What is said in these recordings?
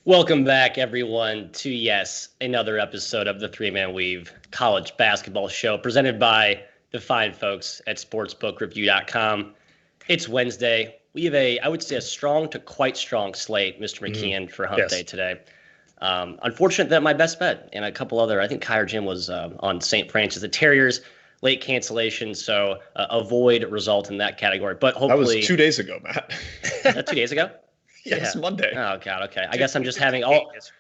Welcome back, everyone, to, yes, another episode of the Three-Man Weave College Basketball Show presented by the fine folks at sportsbookreview.com. It's Wednesday. We have I would say, a strong to quite strong slate, Mr. McKeon, for Hump Day today. Unfortunate that my best bet and a couple other, I think Ky or Jim was on St. Francis. The Terriers, late cancellation, so avoid result in that category. But hopefully. That was 2 days ago, Matt. 2 days ago? Yeah, it's Monday. Oh God. Okay. I guess I'm just having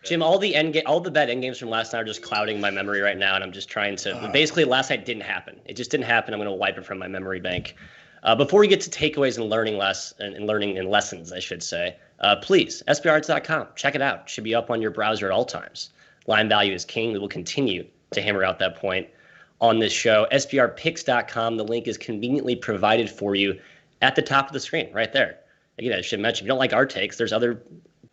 Jim. All the bet end games from last night are just clouding my memory right now, and I'm just trying to. Basically, last night didn't happen. It just didn't happen. I'm going to wipe it from my memory bank. Before we get to takeaways and learning and lessons, I should say. Please, SBRarts.com. Check it out. It should be up on your browser at all times. Line value is king. We will continue to hammer out that point on this show. SBRpicks.com. The link is conveniently provided for you at the top of the screen, right there. Again, I should mention, if you don't like our takes, there's other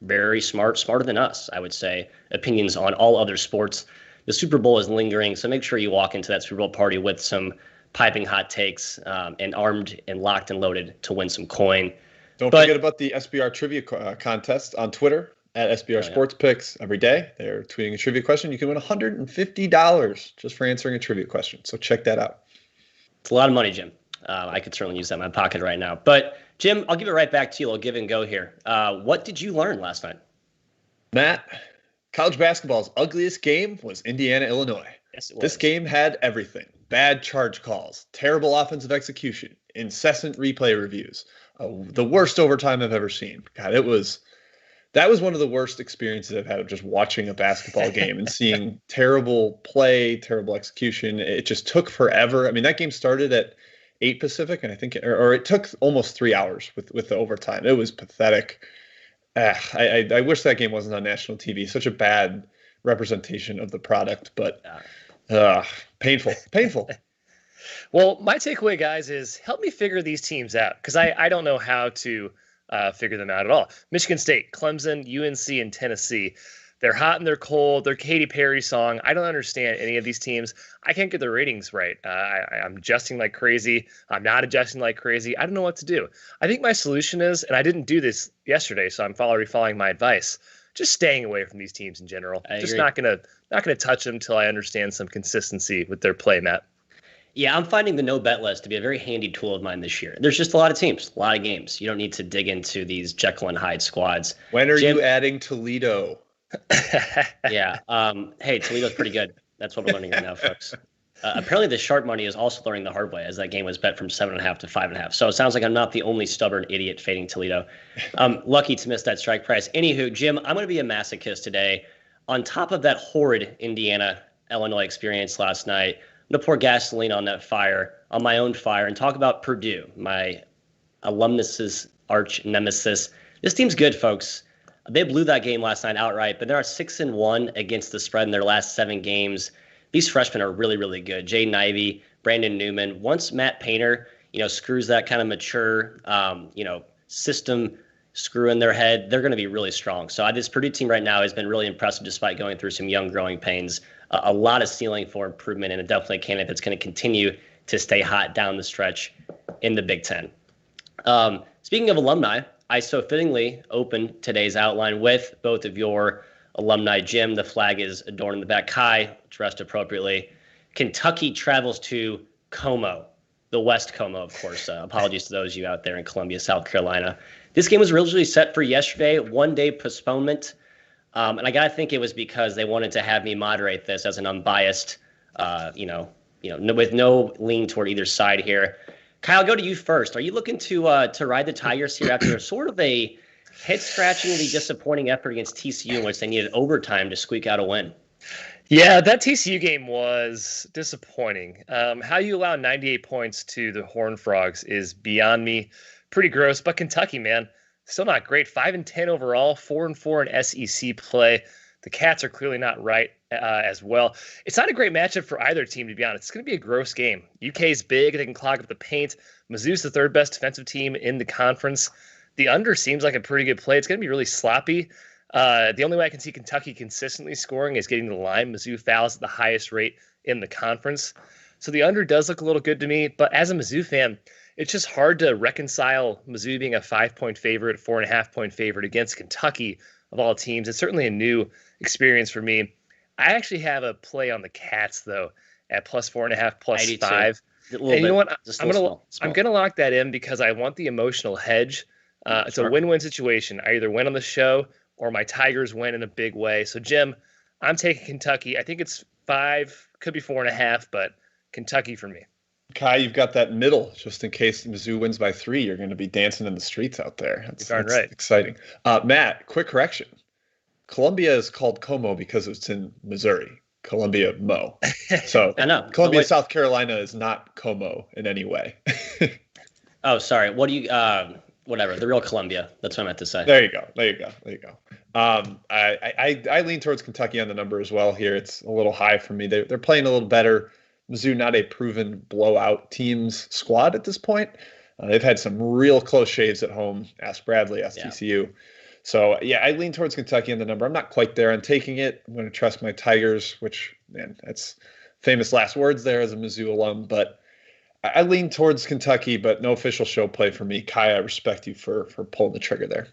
very smarter than us, I would say, opinions on all other sports. The Super Bowl is lingering, so make sure you walk into that Super Bowl party with some piping hot takes and armed and locked and loaded to win some coin. Don't forget about the SBR trivia contest on Twitter at SBR Sports Picks every day. They're tweeting a trivia question. You can win $150 just for answering a trivia question, so check that out. It's a lot of money, Jim. I could certainly use that in my pocket right now. But, Jim, I'll give it right back to you. I'll give and go here. What did you learn last night? Matt, college basketball's ugliest game was Indiana-Illinois. Yes, it was. This game had everything. Bad charge calls, terrible offensive execution, incessant replay reviews, the worst overtime I've ever seen. God, that was one of the worst experiences I've had of just watching a basketball game and seeing terrible play, terrible execution. It just took forever. I mean, that game started at 8 Pacific, and I think it took almost 3 hours with the overtime. It was pathetic. I wish that game wasn't on national TV. Such a bad representation of the product, but painful. Well, my takeaway, guys, is help me figure these teams out, because I don't know how to figure them out at all. Michigan State, Clemson, UNC, and Tennessee. They're hot and they're cold. They're Katy Perry song. I don't understand any of these teams. I can't get the ratings right. I'm adjusting like crazy. I'm not adjusting like crazy. I don't know what to do. I think my solution is, and I didn't do this yesterday, so I'm following my advice, just staying away from these teams in general. Just not gonna touch them until I understand some consistency with their play, Matt. Yeah, I'm finding the no bet list to be a very handy tool of mine this year. There's just a lot of teams, a lot of games. You don't need to dig into these Jekyll and Hyde squads. When are you adding Toledo? Yeah. Hey, Toledo's pretty good. That's what we're learning right now, folks. Apparently, the sharp money is also learning the hard way, as that game was bet from 7.5 to 5.5. So it sounds like I'm not the only stubborn idiot fading Toledo. Lucky to miss that strike price. Anywho, Jim, I'm going to be a masochist today. On top of that horrid Indiana-Illinois experience last night, I'm going to pour gasoline on that fire, on my own fire, and talk about Purdue, my alumnus's arch nemesis. This team's good, folks. They blew that game last night outright, but they are 6-1 against the spread in their last 7 games. These freshmen are really, really good. Jaden Ivey, Brandon Newman. Once Matt Painter, screws that kind of mature, system screw in their head, they're going to be really strong. So this Purdue team right now has been really impressive despite going through some young growing pains. A lot of ceiling for improvement, and definitely a candidate that's going to continue to stay hot down the stretch in the Big Ten. Speaking of alumni, I so fittingly opened today's outline with both of your alumni. Jim, the flag is adorned in the back. Ky, dressed appropriately. Kentucky travels to Como, the West Como, of course. Apologies to those of you out there in Columbia, South Carolina. This game was originally set for yesterday, 1-day postponement. And I got to think it was because they wanted to have me moderate this as an unbiased, with no lean toward either side here. Kyle, I'll go to you first. Are you looking to ride the Tigers here after sort of a head-scratchingly disappointing effort against TCU in which they needed overtime to squeak out a win? Yeah, that TCU game was disappointing. How you allow 98 points to the Horned Frogs is beyond me. Pretty gross. But Kentucky, man, still not great. 5-10 overall, 4-4 in SEC play. The Cats are clearly not right as well. It's not a great matchup for either team, to be honest. It's going to be a gross game. UK's big. They can clog up the paint. Mizzou's the third best defensive team in the conference. The under seems like a pretty good play. It's going to be really sloppy. The only way I can see Kentucky consistently scoring is getting to the line. Mizzou fouls at the highest rate in the conference. So the under does look a little good to me. But as a Mizzou fan, it's just hard to reconcile Mizzou being a 5-point favorite, 4.5-point favorite against Kentucky of all teams. It's certainly a new experience for me. I actually have a play on the Cats though at +4.5, +5. And you know what? I'm gonna lock that in because I want the emotional hedge. It's a win-win situation. I either win on the show or my Tigers win in a big way. So Jim, I'm taking Kentucky. I think it's 5, could be 4.5, but Kentucky for me. Ky, you've got that middle just in case Mizzou wins by 3. You're going to be dancing in the streets out there. That's right. Exciting. Matt, quick correction. Columbia is called Como because it's in Missouri. Columbia Mo. So I know. Columbia, South Carolina is not Como in any way. Oh, sorry. What do you whatever, the real Columbia. That's what I meant to say. There you go. I lean towards Kentucky on the number as well here. It's a little high for me. They're playing a little better. Mizzou, not a proven blowout team's squad at this point. They've had some real close shaves at home. Ask Bradley, ask TCU. So, yeah, I lean towards Kentucky on the number. I'm not quite there on taking it. I'm going to trust my Tigers, which, man, that's famous last words there as a Mizzou alum. But I lean towards Kentucky, but no official show play for me. Ky, I respect you for pulling the trigger there.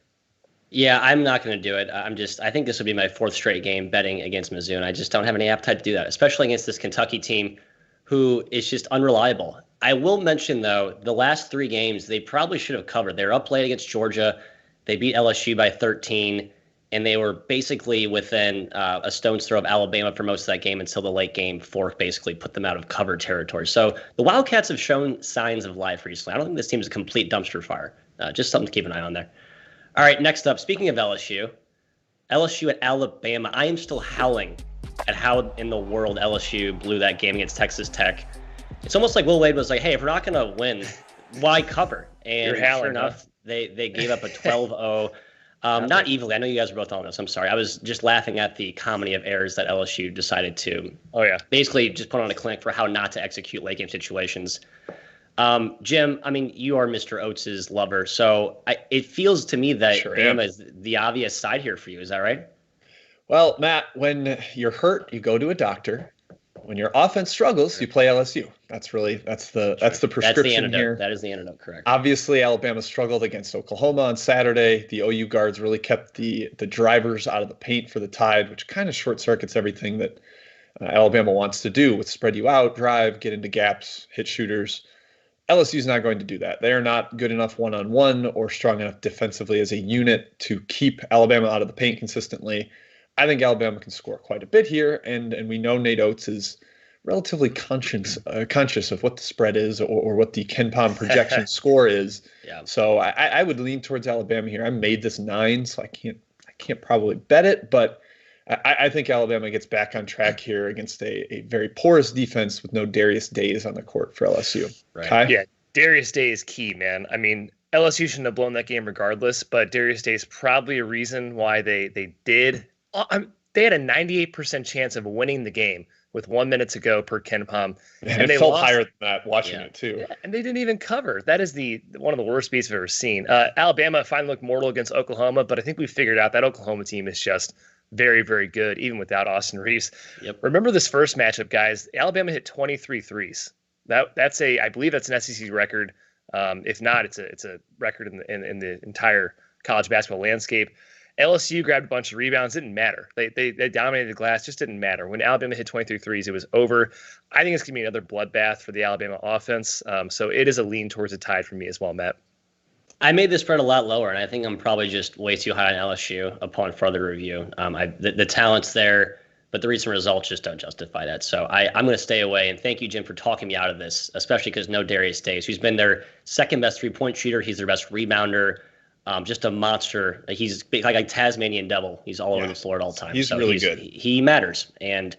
Yeah, I'm not going to do it. I think this will be my 4th straight game betting against Mizzou, and I just don't have any appetite to do that, especially against this Kentucky team who is just unreliable. I will mention, though, the last 3 games, they probably should have covered. They were up late against Georgia. They beat LSU by 13, and they were basically within a stone's throw of Alabama for most of that game until the late game fork basically put them out of cover territory. So the Wildcats have shown signs of life recently. I don't think this team is a complete dumpster fire. Just something to keep an eye on there. All right, next up, speaking of LSU at Alabama. I am still howling at how in the world LSU blew that game against Texas Tech. It's almost like Will Wade was like, hey, if we're not going to win, why cover? And sure enough, they gave up a 12-0. Not evilly. I know you guys are both on this. I'm sorry. I was just laughing at the comedy of errors that LSU decided to basically just put on a clinic for how not to execute late game situations. Jim, I mean, you are Mr. Oates' lover, so it feels to me that Bama is the obvious side here for you. Is that right? Well, Matt, when you're hurt, you go to a doctor. When your offense struggles, you play LSU. That's the prescription here. That is the antidote, correct. Obviously, Alabama struggled against Oklahoma on Saturday. The OU guards really kept the drivers out of the paint for the Tide, which kind of short circuits everything that Alabama wants to do with spread you out, drive, get into gaps, hit shooters. LSU's not going to do that. They are not good enough one-on-one or strong enough defensively as a unit to keep Alabama out of the paint consistently. I think Alabama can score quite a bit here, and we know Nate Oates is relatively conscious of what the spread is or what the KenPom projection score is. Yeah. So I would lean towards Alabama here. I made this 9, so I can't probably bet it, but I think Alabama gets back on track here against a very porous defense with no Darius Days on the court for LSU. Right. Ky? Yeah, Darius Day is key, man. I mean, LSU shouldn't have blown that game regardless, but Darius Day is probably a reason why they did. They had a 98% chance of winning the game with 1 minute to go per KenPom. And they felt higher than that watching it too. Yeah, and they didn't even cover. That is one of the worst beats I've ever seen. Alabama finally looked mortal against Oklahoma, but I think we figured out that Oklahoma team is just very, very good, even without Austin Reeves. Yep. Remember this first matchup, guys. Alabama hit 23 threes. I believe that's an SEC record. If not, it's a record in the entire college basketball landscape. LSU grabbed a bunch of rebounds. Didn't matter. They dominated the glass. Just didn't matter. When Alabama hit 23 threes, it was over. I think it's going to be another bloodbath for the Alabama offense. So it is a lean towards a Tide for me as well, Matt. I made this spread a lot lower, and I think I'm probably just way too high on LSU upon further review. The talent's there, but the recent results just don't justify that. So I'm going to stay away, and thank you, Jim, for talking me out of this, especially because no Darius Days, who's been their second best three-point shooter. He's their best rebounder. Just a monster. He's like a Tasmanian devil. He's all over the floor at all times. He's really good. He matters. And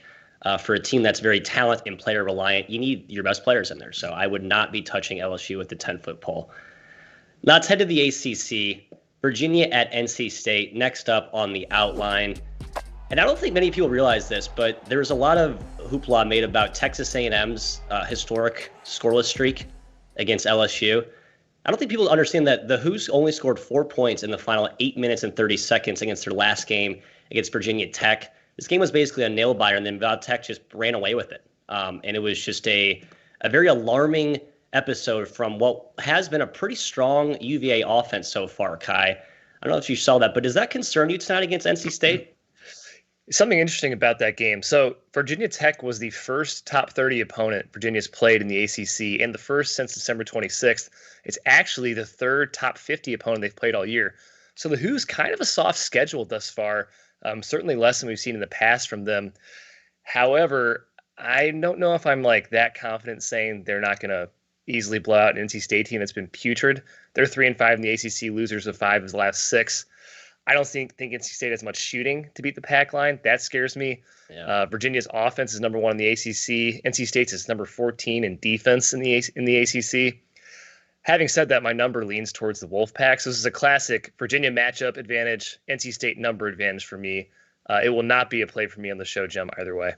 for a team that's very talent and player reliant, you need your best players in there. So I would not be touching LSU with the 10-foot pole. Now let's head to the ACC. Virginia at NC State. Next up on the outline. And I don't think many people realize this, but there's a lot of hoopla made about Texas A&M's historic scoreless streak against LSU. I don't think people understand that the Hoos only scored 4 points in the final 8 minutes and 30 seconds against their last game against Virginia Tech. This game was basically a nail-biter, and then Tech just ran away with it. And it was just a very alarming episode from what has been a pretty strong UVA offense so far, Ky. I don't know if you saw that, but does that concern you tonight against NC State? Something interesting about that game. So Virginia Tech was the first top 30 opponent Virginia's played in the ACC, and the first since December 26th. It's actually the third top 50 opponent they've played all year. So the Who's kind of a soft schedule thus far, certainly less than we've seen in the past from them. However, I don't know if I'm like that confident saying they're not going to easily blow out an NC State team that's been putrid. They're 3-5 in the ACC, losers of 5 of the last 6. I don't think NC State has much shooting to beat the pack line. That scares me. Yeah. Virginia's offense is number 1 in the ACC. NC State's is number 14 in defense in the ACC. Having said that, my number leans towards the Wolfpack. So this is a classic Virginia matchup advantage, NC State number advantage for me. It will not be a play for me on the show, Jim, either way.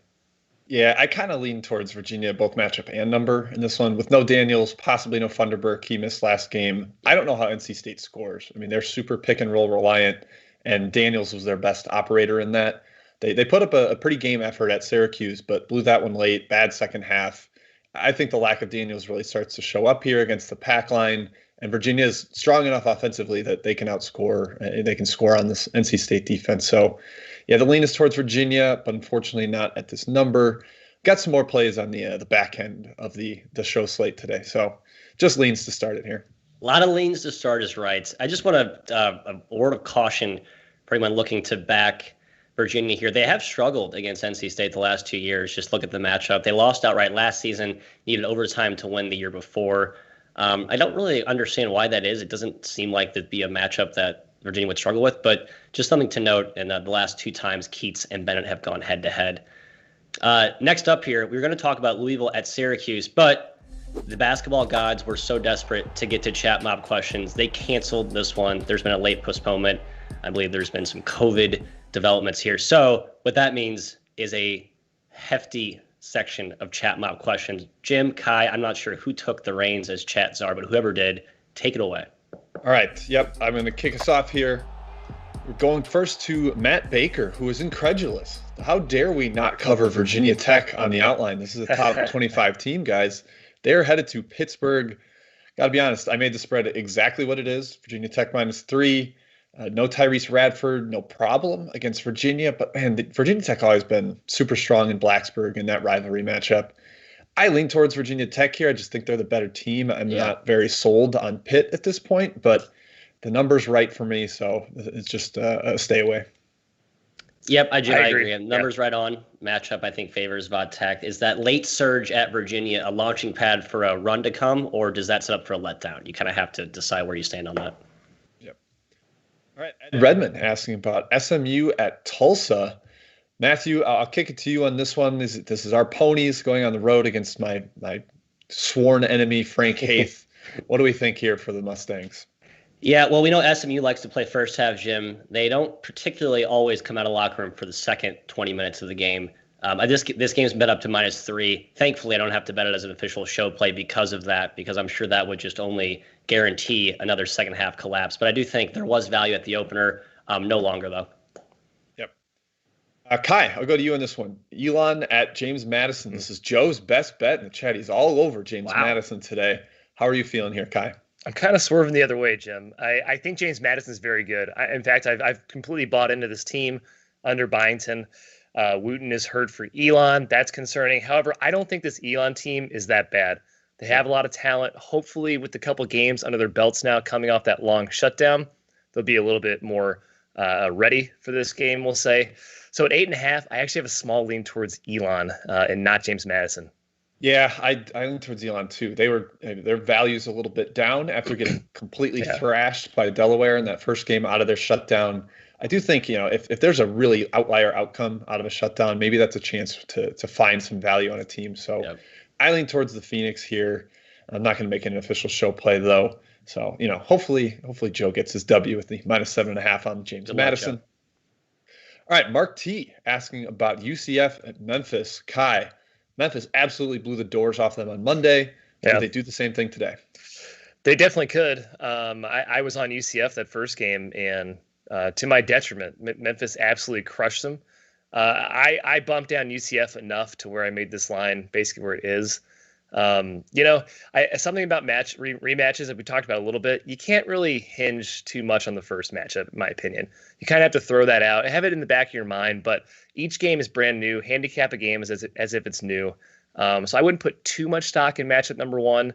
Yeah, I kind of lean towards Virginia, both matchup and number in this one. With no Daniels, possibly no Funderburk. He missed last game. I don't know how NC State scores. I mean, they're super pick and roll reliant, and Daniels was their best operator in that. They put up a pretty game effort at Syracuse, but blew that one late. Bad second half. I think the lack of Daniels really starts to show up here against the pack line, and Virginia is strong enough offensively that they can outscore and they can score on this NC State defense. So, yeah, the lean is towards Virginia, but unfortunately not at this number. Got some more plays on the back end of the show slate today. So just leans to start it here. A lot of leans to start is right. I just want a word of caution for anyone looking to back Virginia here. They have struggled against NC State the last 2 years. Just look at the matchup. They lost outright last season, needed overtime to win the year before. I don't really understand why that is. It doesn't seem like that'd be a matchup that Virginia would struggle with, but just something to note. In the last 2 times, Keats and Bennett have gone head-to-head. Next up here, we're going to talk about Louisville at Syracuse, but the basketball gods were so desperate to get to chat mob questions, they canceled this one. There's been a late postponement. I believe there's been some COVID developments here. So what that means is a hefty section of chat mob questions. Jim, Ky, I'm not sure who took the reins as chat czar, but whoever did, take it away. All right. Yep. I'm going to kick us off here. We're going first to Matt Baker, who is incredulous. How dare we not cover Virginia Tech on the outline? This is a top 25 team, guys. They're headed to Pittsburgh. Got to be honest, I made the spread exactly what it is. Virginia Tech -3. No Tyrese Radford, no problem against Virginia. But, man, Virginia Tech always been super strong in Blacksburg in that rivalry matchup. I lean towards Virginia Tech here. I just think they're the better team. I'm not very sold on Pitt at this point, but the number's right for me, so it's just a stay away. Yep, I agree. Numbers right on. Matchup, I think, favors Vod Tech. Is that late surge at Virginia a launching pad for a run to come, or does that set up for a letdown? You kind of have to decide where you stand on that. Yep. All right. Redmond asking about SMU at Tulsa. Matthew, I'll kick it to you on this one. This is our ponies going on the road against my sworn enemy, Frank Haith. What do we think here for the Mustangs? Yeah, well, we know SMU likes to play first half, Jim. They don't particularly always come out of locker room for the second 20 minutes of the game. This game's bet up to -3. Thankfully, I don't have to bet it as an official show play because of that, because I'm sure that would just only guarantee another second half collapse. But I do think there was value at the opener. No longer, though. Yep. Ky, I'll go to you on this one. Elon at James Madison. This is Joe's best bet in the chat. He's all over James Madison today. How are you feeling here, Ky? I'm kind of swerving the other way, Jim. I think James Madison is very good. In fact, I've completely bought into this team under Byington. Wooten is hurt for Elon. That's concerning. However, I don't think this Elon team is that bad. They have a lot of talent. Hopefully, with a couple games under their belts now, coming off that long shutdown, they'll be a little bit more ready for this game, we'll say. So at 8.5, I actually have a small lean towards Elon and not James Madison. Yeah, I lean towards Elon too. Their value's a little bit down after getting completely thrashed by Delaware in that first game out of their shutdown. I do think, if there's a really outlier outcome out of a shutdown, maybe that's a chance to find some value on a team. So I lean towards the Phoenix here. I'm not going to make an official show play though. So, hopefully Joe gets his W with the -7.5 on James Madison. All right, Mark T asking about UCF at Memphis. Ky, Memphis absolutely blew the doors off them on Monday. Did they do the same thing today? They definitely could. I was on UCF that first game, and to my detriment, Memphis absolutely crushed them. I bumped down UCF enough to where I made this line basically where it is. Something about rematches that we talked about a little bit. You can't really hinge too much on the first matchup, in my opinion. You kind of have to throw that out, have it in the back of your mind. But each game is brand new. Handicap a game as if it's new. So I wouldn't put too much stock in matchup number one.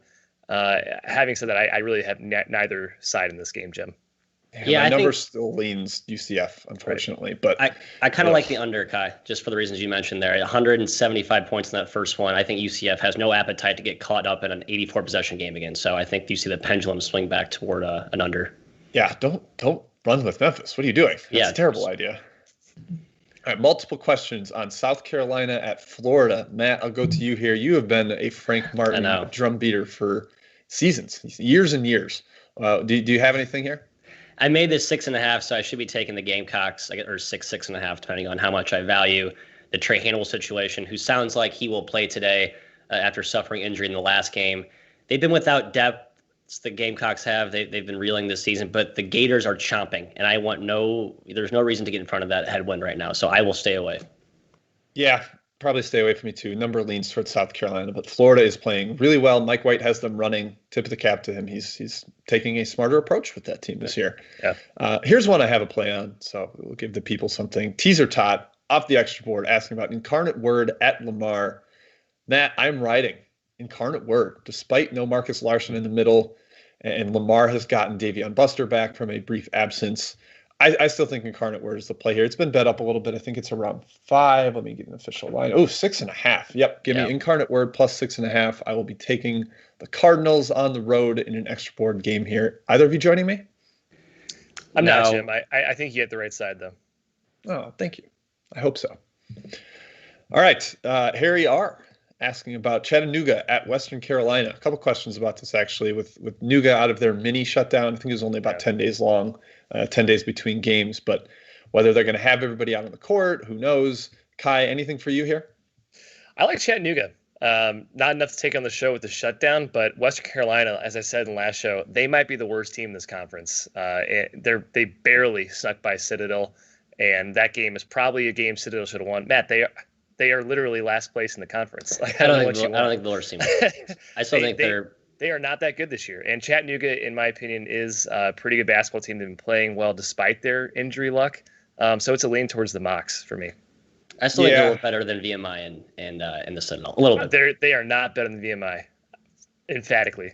Having said that, I really have neither side in this game, Jim. My number still leans UCF, unfortunately. Right. But I kind of like the under, Ky, just for the reasons you mentioned there. 175 points in that first one. I think UCF has no appetite to get caught up in an 84 possession game again. So I think you see the pendulum swing back toward an under. Yeah, don't run with Memphis. What are you doing? That's a terrible idea. All right, multiple questions on South Carolina at Florida. Matt, I'll go to you here. You have been a Frank Martin drum beater for seasons, years and years. Do you have anything here? I made this 6.5, so I should be taking the Gamecocks, or 6.5, depending on how much I value the Trey Hannibal situation, who sounds like he will play today after suffering injury in the last game. They've been without depth. The Gamecocks have. They've been reeling this season, but the Gators are chomping, and there's no reason to get in front of that headwind right now, so I will stay away. Yeah, probably stay away from me too. Number leans towards South Carolina, but Florida is playing really well. Mike White has them running. Tip of the cap to him. He's taking a smarter approach with that team this year. Yeah. Here's one I have a play on, so we'll give the people something. Teaser Tot off the extra board asking about Incarnate Word at Lamar. Matt, I'm riding Incarnate Word despite no Marcus Larson in the middle, and Lamar has gotten Davion Buster back from a brief absence. I still think Incarnate Word is the play here. It's been bet up a little bit. I think it's around 5. Let me get an official line. 6.5. Yep. Give me Incarnate Word plus 6.5. I will be taking the Cardinals on the road in an extra board game here. Either of you joining me? I'm not, Jim. I think you get the right side, though. Oh, thank you. I hope so. All right. Harry R. asking about Chattanooga at Western Carolina. A couple questions about this, actually, with Nuga out of their mini shutdown. I think it was only about 10 days long. 10 days between games, but whether they're going to have everybody out on the court, who knows? Ky, anything for you here? I like Chattanooga. Not enough to take on the show with the shutdown, but Western Carolina, as I said in the last show, they might be the worst team in this conference. They barely snuck by Citadel, and that game is probably a game Citadel should have won. Matt, they are literally last place in the conference. Like, I don't think the worst team. I still think they are not that good this year. And Chattanooga, in my opinion, is a pretty good basketball team. They've been playing well despite their injury luck. So it's a lean towards the Mocs for me. I still think they're a little better than VMI and the Citadel. A little bit. They are not better than VMI, emphatically.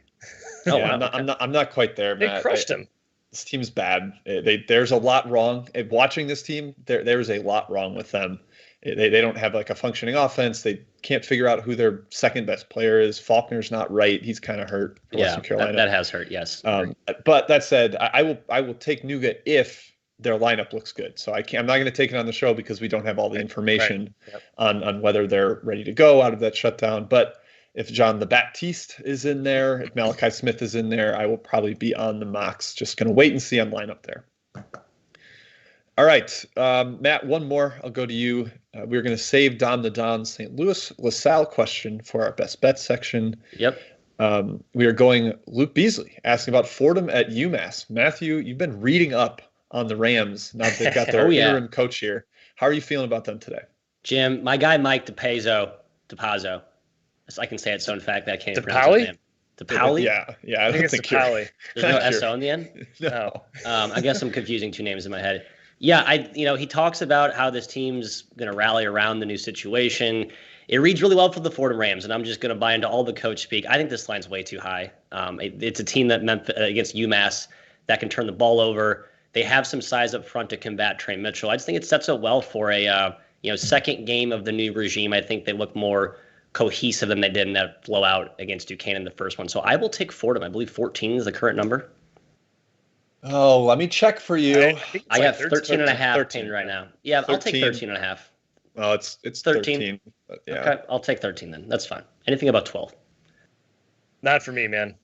I'm not quite there, Matt. They crushed them. This team's bad. There's a lot wrong. Watching this team, there's a lot wrong with them. They don't have like a functioning offense. They can't figure out who their second best player is. Faulkner's not right. He's kind of hurt for Western Carolina. That has hurt, yes. But that said, I will take Nuga if their lineup looks good. So I'm not going to take it on the show because we don't have all the information on whether they're ready to go out of that shutdown. But if John the Baptiste is in there, if Malachi Smith is in there, I will probably be on the Mocs. Just going to wait and see on lineup there. All right, Matt, one more. I'll go to you. We're going to save Don the Don St. Louis LaSalle question for our best bet section. Yep. We are going Luke Beasley asking about Fordham at UMass. Matthew, you've been reading up on the Rams now that they've got their interim coach here. How are you feeling about them today? Jim, my guy Mike DePazzo. I can say it so in fact that I can't pronounce his name. DePauli? Yeah. I don't think DePauli. There's no S-O in the end? No. I guess I'm confusing two names in my head. Yeah, he talks about how this team's going to rally around the new situation. It reads really well for the Fordham Rams, and I'm just going to buy into all the coach speak. I think this line's way too high. It's a team that against UMass that can turn the ball over. They have some size up front to combat Trey Mitchell. I just think it sets up well for a second game of the new regime. I think they look more cohesive than they did in that blowout against Duquesne in the first one. So I will take Fordham. I believe 14 is the current number. Oh, let me check for you. I got 13 and a half pinned right now. Yeah, 13. I'll take 13 and a half. Well, it's 13. Yeah. Okay, I'll take 13 then. That's fine. Anything above 12. Not for me, man.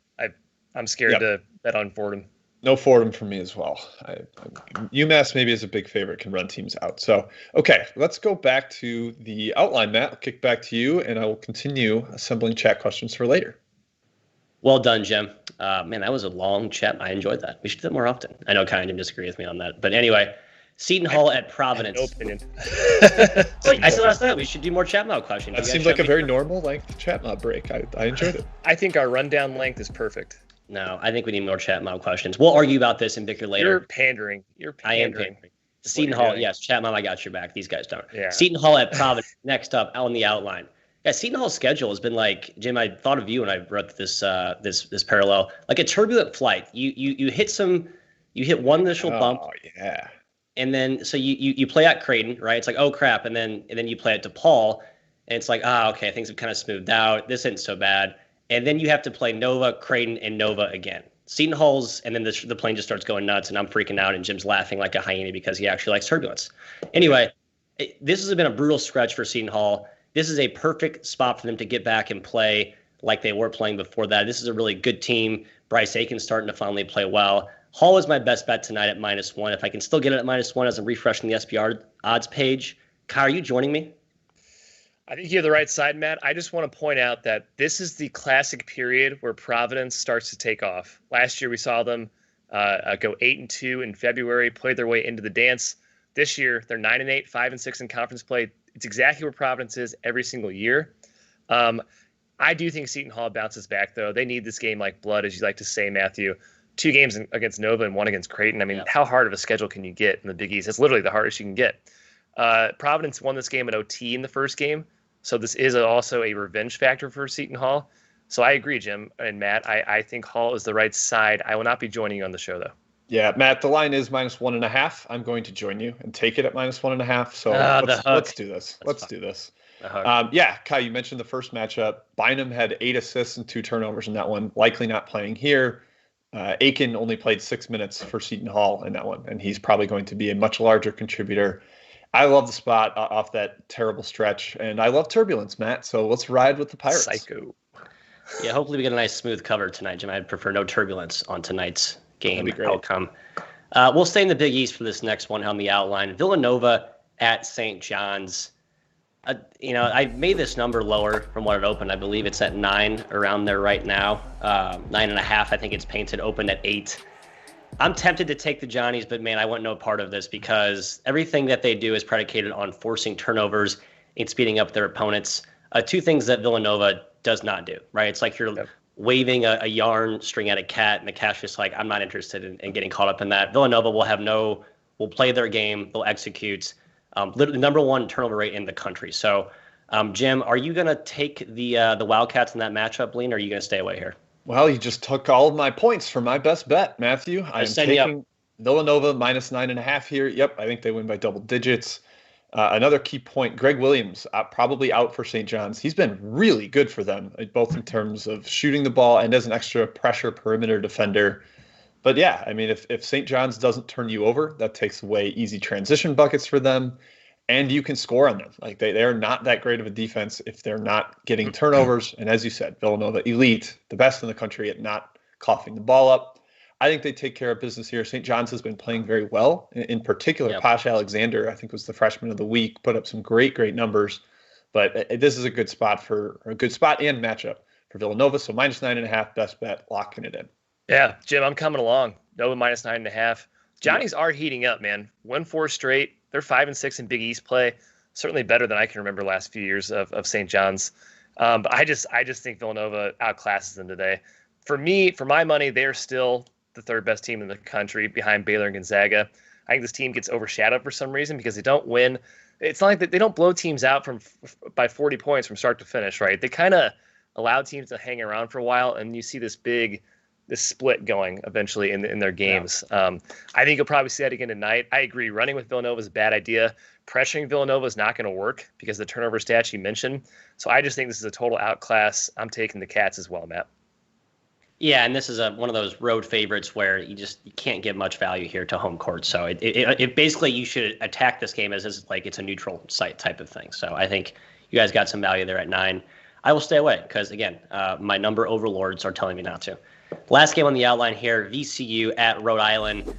I'm scared to bet on Fordham. No Fordham for me as well. UMass maybe is a big favorite, can run teams out. So, okay, let's go back to the outline, Matt. I'll kick back to you, and I will continue assembling chat questions for later. Well done, Jim. Man, that was a long chat. I enjoyed that. We should do that more often. I know Ky didn't disagree with me on that. But anyway, Seton Hall at Providence. No opinion. I said last night we should do more chat mob questions. That seems like a very normal length chat mob break. I enjoyed it. I think our rundown length is perfect. No, I think we need more chat mob questions. We'll argue about this and bicker later. You're pandering. I am pandering. Seton Hall, doing. Yes, chat mob, I got your back. These guys don't. Yeah. Seton Hall at Providence. Next up on the outline. Yeah, Seton Hall's schedule has been like, Jim, I thought of you when I wrote this this parallel, like a turbulent flight. You hit one initial bump. Oh yeah. And then so you play at Creighton, right? It's like, oh crap, and then you play at DePaul, and it's like, okay, things have kind of smoothed out. This isn't so bad. And then you have to play Nova, Creighton, and Nova again. Seton Hall's, and then the plane just starts going nuts, and I'm freaking out, and Jim's laughing like a hyena because he actually likes turbulence. Anyway, this has been a brutal stretch for Seton Hall. This is a perfect spot for them to get back and play like they were playing before that. This is a really good team. Bryce Aiken's starting to finally play well. Hall is my best bet tonight at -1. If I can still get it at -1 as I'm refreshing the SBR odds page. Kai, are you joining me? I think you have the right side, Matt. I just want to point out that this is the classic period where Providence starts to take off. Last year we saw them go 8-2 in February, played their way into the dance. This year they're 9-8, 5-6 in conference play. It's exactly where Providence is every single year. I do think Seton Hall bounces back, though. They need this game like blood, as you like to say, Matthew. 2 games against Nova and 1 against Creighton. I mean, How hard of a schedule can you get in the Big East? It's literally the hardest you can get. Providence won this game at OT in the first game, so this is also a revenge factor for Seton Hall. So I agree, Jim and Matt. I think Hall is the right side. I will not be joining you on the show, though. Yeah, Matt, the line is -1.5. I'm going to join you and take it at -1.5. So let's do this. Let's do this. Yeah, Kai, you mentioned the first matchup. Bynum had 8 assists and 2 turnovers in that one, likely not playing here. Aiken only played 6 minutes for Seton Hall in that one, and he's probably going to be a much larger contributor. I love the spot off that terrible stretch, and I love turbulence, Matt. So let's ride with the Pirates. Psycho. Yeah, hopefully we get a nice smooth cover tonight, Jim. I'd prefer no turbulence on tonight's game outcome. We'll stay in the Big East for this next one on the outline. Villanova at St. John's. I made this number lower from what it opened. I believe it's at 9 around there right now. 9.5. I think it's painted open at 8. I'm tempted to take the Johnnies, but man, I want no part of this because everything that they do is predicated on forcing turnovers and speeding up their opponents. 2 things that Villanova does not do, right? It's like you're waving a yarn string at a cat, and the cat's just like, I'm not interested in getting caught up in that. Villanova will play their game, they'll execute. Literally number 1 turnover rate in the country. So, Jim, are you going to take the Wildcats in that matchup, Lean, or are you going to stay away here? Well, you just took all of my points for my best bet, Matthew. I'm taking Villanova -9.5 here. Yep, I think they win by double digits. Another key point, Greg Williams, probably out for St. John's. He's been really good for them, both in terms of shooting the ball and as an extra pressure perimeter defender. But yeah, I mean, if St. John's doesn't turn you over, that takes away easy transition buckets for them, and you can score on them. Like they're not that great of a defense if they're not getting turnovers. And as you said, Villanova, elite, the best in the country at not coughing the ball up. I think they take care of business here. St. John's has been playing very well. In particular, Posh Alexander, I think, was the freshman of the week, put up some great numbers. But this is a good spot and matchup for Villanova. So -9.5, best bet, locking it in. Yeah, Jim, I'm coming along. Nova -9.5. Johnnies are heating up, man. Won 4 straight. They're 5-6 in Big East play. Certainly better than I can remember last few years of St. John's. But I just think Villanova outclasses them today. For my money, they're still the 3rd best team in the country behind Baylor and Gonzaga. I think this team gets overshadowed for some reason because they don't win. It's not like they don't blow teams out by 40 points from start to finish, right? They kind of allow teams to hang around for a while, and you see this split going eventually in their games. Yeah. I think you'll probably see that again tonight. I agree. Running with Villanova is a bad idea. Pressuring Villanova is not going to work because of the turnover stats you mentioned. So I just think this is a total outclass. I'm taking the Cats as well, Matt. Yeah, and this is one of those road favorites where you can't give much value here to home court. So it basically you should attack this game as like it's a neutral site type of thing. So I think you guys got some value there at 9. I will stay away because, again, my number overlords are telling me not to. Last game on the outline here, VCU at Rhode Island.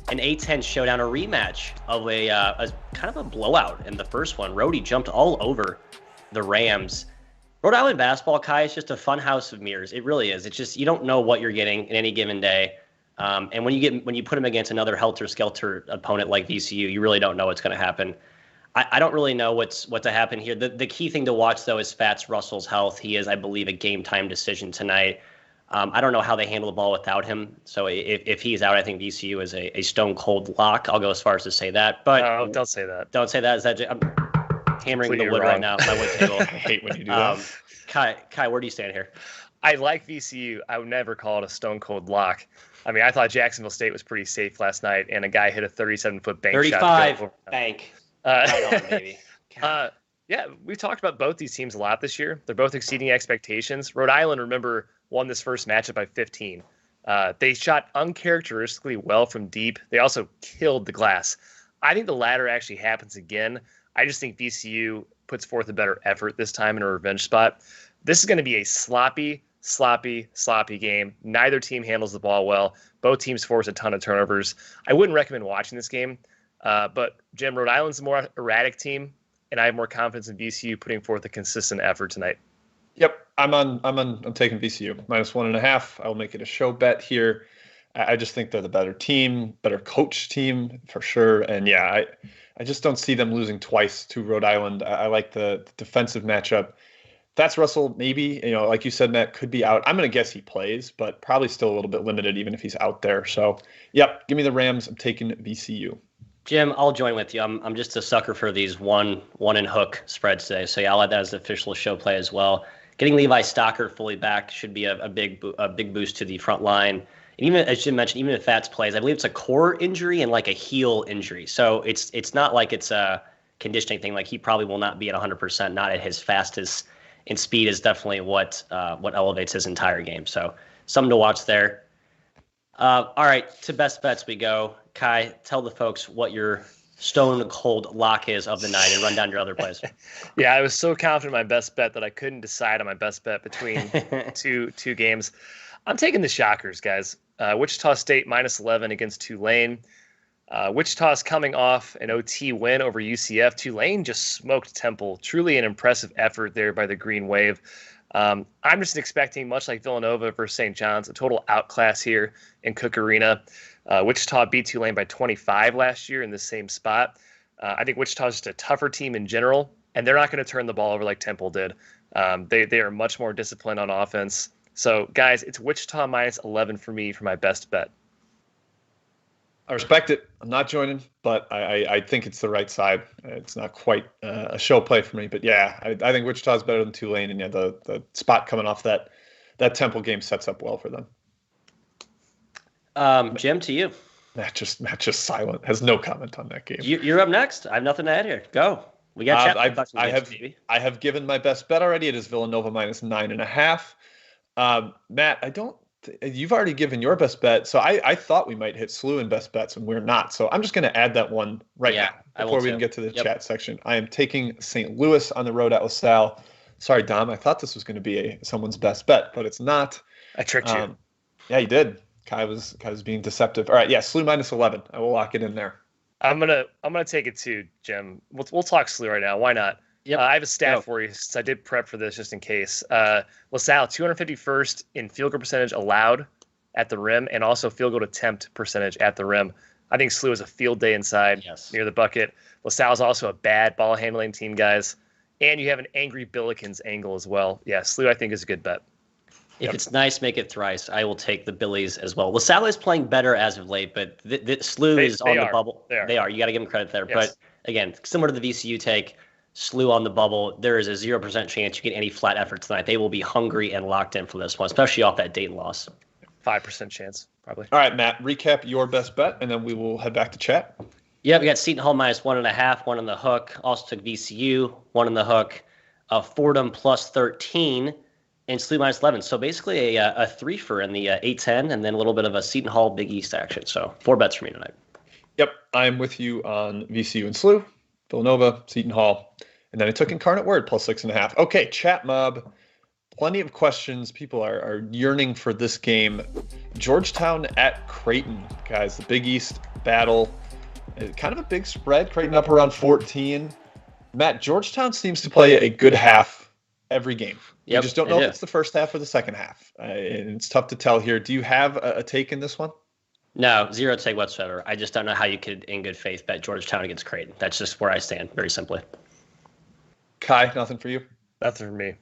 An A-10 showdown, a rematch of a kind of a blowout in the first one. Rhodey jumped all over the Rams. Rhode Island basketball, Kai, is just a fun house of mirrors. It really is. It's just you don't know what you're getting in any given day. And when you put him against another helter-skelter opponent like VCU, you really don't know what's going to happen. I don't really know what to happen here. The key thing to watch, though, is Fats Russell's health. He is, I believe, a game-time decision tonight. I don't know how they handle the ball without him. So if he's out, I think VCU is a stone-cold lock. I'll go as far as to say that. But no, don't say that. Don't say that. I'm hammering the wood right now, my wood table. I hate when you do that. Ky, where do you stand here? I like VCU. I would never call it a stone-cold lock. I mean, I thought Jacksonville State was pretty safe last night, and a guy hit a 37-foot bank 35 shot. bank. Right on, baby. Yeah, we've talked about both these teams a lot this year. They're both exceeding expectations. Rhode Island, remember, won this first matchup by 15. They shot uncharacteristically well from deep. They also killed the glass. I think the latter actually happens again. I just think VCU puts forth a better effort this time in a revenge spot. This is going to be a sloppy game. Neither team handles the ball well. Both teams force a ton of turnovers. I wouldn't recommend watching this game. But Jim, Rhode Island's a more erratic team, and I have more confidence in VCU putting forth a consistent effort tonight. Yep, I'm taking VCU -1.5. I'll make it a show bet here. I just think they're the better team, better coach team for sure. And yeah, I just don't see them losing twice to Rhode Island. I like the defensive matchup. That's Russell, maybe, like you said, Matt, could be out. I'm going to guess he plays, but probably still a little bit limited even if he's out there. So, yep, give me the Rams. I'm taking VCU. Jim, I'll join with you. I'm just a sucker for these one and hook spreads today. So yeah, I'll add that as the official show play as well. Getting Levi Stocker fully back should be a big boost to the front line. And even as Jim mentioned, even if Fats plays, I believe it's a core injury and like a heel injury. So it's not like it's a conditioning thing. Like he probably will not be at 100%, not at his fastest. And speed is definitely what elevates his entire game. So something to watch there. All right, to best bets we go. Ky, tell the folks what your stone cold lock is of the night and run down your other plays. Yeah, I was so confident in my best bet that I couldn't decide on my best bet between two games. I'm taking the Shockers, guys. Wichita State -11 against Tulane. Wichita's coming off an OT win over UCF. Tulane just smoked Temple. Truly an impressive effort there by the Green Wave. I'm just expecting, much like Villanova versus St. John's, a total outclass here in Cook Arena. Wichita beat Tulane by 25 last year in the same spot. I think Wichita's just a tougher team in general, and they're not going to turn the ball over like Temple did. They are much more disciplined on offense. So, guys, it's Wichita -11 for me for my best bet. I respect it. I'm not joining, but I think it's the right side. It's not quite a show play for me, but yeah, I think Wichita's better than Tulane, and yeah, the spot coming off that Temple game sets up well for them. Jim, to you. Matt just silent. Has no comment on that game. You're up next. I have nothing to add here. Go. We got chat. I have given my best bet already. It is Villanova -9.5. Matt, you've already given your best bet, so I thought we might hit SLU in best bets, and we're not. So I'm just going to add that one now before we can get to the chat section. I am taking St. Louis on the road at LaSalle. Sorry, Dom. I thought this was going to be someone's best bet, but it's not. I tricked you. Yeah, you did. Ky was being deceptive. All right, yeah, SLU -11. I will lock it in there. I'm gonna take it too, Jim. We'll talk SLU right now. Why not? Yep. I have a stat for you since I did prep for this just in case. LaSalle 251st in field goal percentage allowed at the rim, and also field goal attempt percentage at the rim. I think SLU is a field day inside near the bucket. LaSalle is also a bad ball handling team, guys, and you have an angry Billikens angle as well. Yeah, SLU I think is a good bet. If it's nice, make it thrice. I will take the Billies as well. LaSalle is playing better as of late, but SLU is on the bubble. They are. You got to give them credit there. Yes. But again, similar to the VCU take, SLU on the bubble, there is a 0% chance you get any flat effort tonight. They will be hungry and locked in for this one, especially off that Dayton loss. 5% chance, probably. All right, Matt, recap your best bet, and then we will head back to chat. Yeah, we got Seton Hall -1.5, one on the hook. Also took VCU, one on the hook. Fordham +13. And SLU -11. So basically a threefer in the 8-10, and then a little bit of a Seton Hall Big East action. So 4 bets for me tonight. Yep, I'm with you on VCU and SLU, Villanova, Seton Hall, and then I took Incarnate Word +6.5. Okay, chat mob. Plenty of questions. People are yearning for this game. Georgetown at Creighton, guys. The Big East battle. Kind of a big spread. Creighton up around 14. Matt, Georgetown seems to play a good half every game. You just don't know if it's the first half or the second half. And it's tough to tell here. Do you have a take in this one? No, zero take whatsoever. I just don't know how you could, in good faith, bet Georgetown against Creighton. That's just where I stand, very simply. Ky, nothing for you? Nothing for me.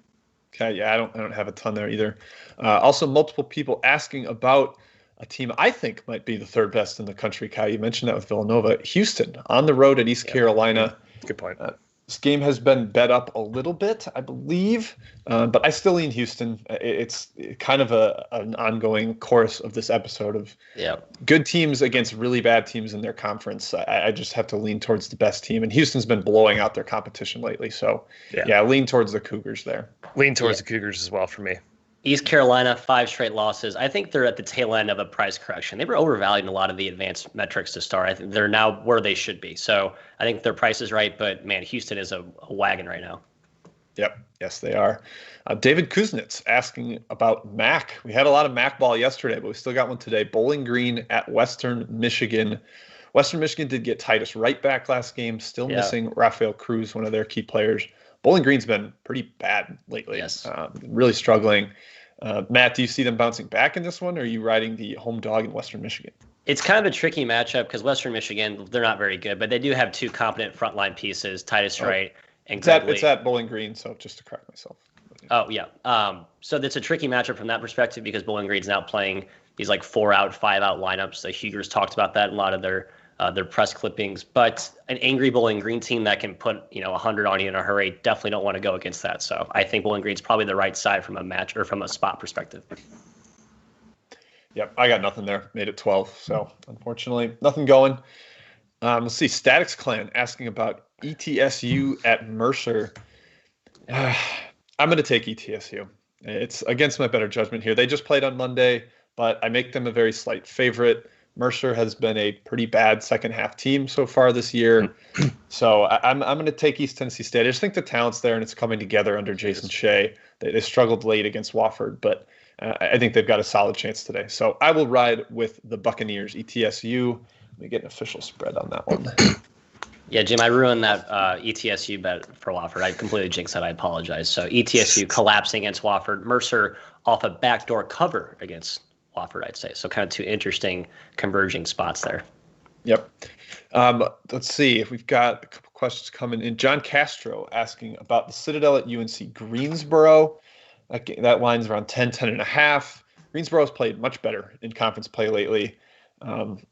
Okay, yeah, I don't have a ton there either. Also, multiple people asking about a team I think might be the third best in the country. Ky, you mentioned that with Villanova. Houston on the road at East Carolina. Good point. This game has been bet up a little bit, I believe, but I still lean Houston. It's kind of an ongoing course of this episode of good teams against really bad teams in their conference. I just have to lean towards the best team, and Houston's been blowing out their competition lately. So, yeah lean towards the Cougars there. Lean towards the Cougars as well for me. East Carolina, 5 straight losses. I think they're at the tail end of a price correction. They were overvalued in a lot of the advanced metrics to start. I think they're now where they should be. So I think their price is right, but man, Houston is a wagon right now. Yep. Yes, they are. David Kuznets asking about MAC. We had a lot of MAC ball yesterday, but we still got one today. Bowling Green at Western Michigan. Western Michigan did get Titus Wright back last game, still missing Rafael Cruz, one of their key players. Bowling Green's been pretty bad lately. Yes. Really struggling. Matt, do you see them bouncing back in this one, or are you riding the home dog in Western Michigan? It's kind of a tricky matchup because Western Michigan, they're not very good, but they do have 2 competent frontline pieces, Titus Wright and Greg Lee. It's at Bowling Green, so just to correct myself. Oh, yeah. So it's a tricky matchup from that perspective because Bowling Green's now playing these like 4-out, 5-out lineups. The Hugers talked about that in a lot of their press clippings. But an angry Bowling Green team that can put 100 on you in a hurry definitely don't want to go against that. So I think Bowling Green's probably the right side from a match or from a spot perspective. Yep, I got nothing there. Made it 12. So unfortunately, nothing going. Let's see. Statics Clan asking about ETSU at Mercer. I'm going to take ETSU. It's against my better judgment here. They just played on Monday, but I make them a very slight favorite. Mercer has been a pretty bad second half team so far this year. So I'm going to take East Tennessee State. I just think the talent's there and it's coming together under Jason Shea. They struggled late against Wofford, but I think they've got a solid chance today. So I will ride with the Buccaneers, ETSU. Let me get an official spread on that one. Yeah, Jim, I ruined that ETSU bet for Wofford. I completely jinxed that. I apologize. So ETSU collapsing against Wofford. Mercer off a backdoor cover against Wofford, I'd say. So kind of 2 interesting converging spots there. Yep. Let's see if we've got a couple questions coming in. John Castro asking about the Citadel at UNC Greensboro. That line's around 10.5. Greensboro's played much better in conference play lately.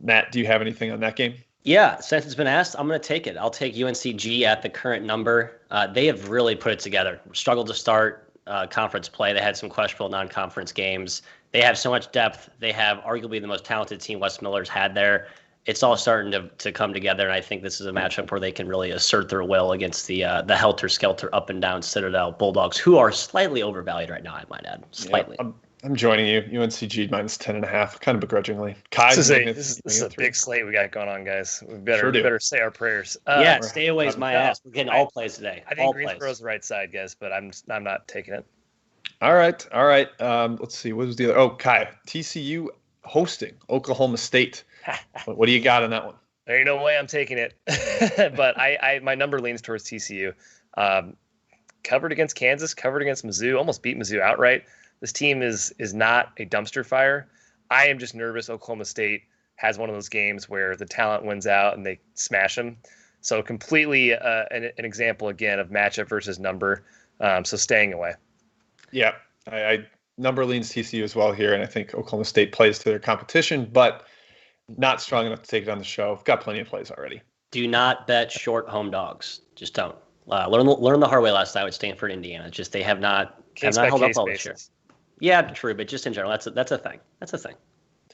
Matt, do you have anything on that game? Yeah, since it's been asked, I'm going to take it. I'll take UNCG at the current number. They have really put it together. Struggled to start conference play. They had some questionable non-conference games. They have so much depth. They have arguably the most talented team Wes Miller's had there. It's all starting to come together, and I think this is a matchup where they can really assert their will against the helter-skelter up-and-down Citadel Bulldogs, who are slightly overvalued right now, I might add. Slightly. Yeah, I'm joining you. UNCG minus 10.5, kind of begrudgingly. Ky, this is a big slate we got going on, guys. We better say our prayers. Stay away is my ass. We're getting all plays today. I think Greensboro's the right side, guys, but I'm not taking it. All right. Let's see. What was the other? Oh, Ky, TCU hosting Oklahoma State. What do you got on that one? There ain't no way I'm taking it, but my number leans towards TCU. Covered against Kansas, covered against Mizzou, almost beat Mizzou outright. This team is not a dumpster fire. I am just nervous Oklahoma State has one of those games where the talent wins out and they smash them. So completely an example again of matchup versus number. So staying away. Yeah, I number leans TCU as well here, and I think Oklahoma State plays to their competition, but not strong enough to take it on the show. Got plenty of plays already. Do not bet short home dogs. Just don't. Learn the hard way last night with Stanford, Indiana. Just they have not held up all this year. Yeah, true, but just in general, that's a thing. That's a thing.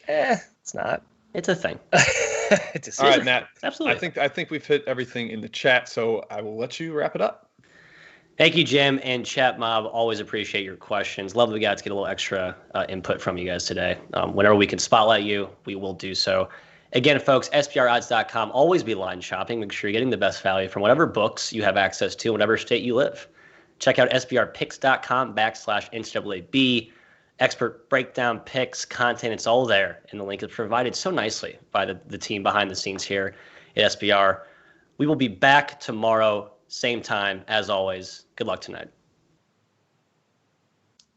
It's not. It's a thing. All right, Matt. Absolutely. I think we've hit everything in the chat, so I will let you wrap it up. Thank you, Jim and Chat Mob. Always appreciate your questions. Love that we got to get a little extra input from you guys today. Whenever we can spotlight you, we will do so. Again, folks, SBRodds.com. Always be line shopping. Make sure you're getting the best value from whatever books you have access to in whatever state you live. Check out SBRpicks.com/NCAAB. Expert breakdown, picks, content. It's all there. And the link is provided so nicely by the team behind the scenes here at SBR. We will be back tomorrow, same time, as always. Good luck tonight.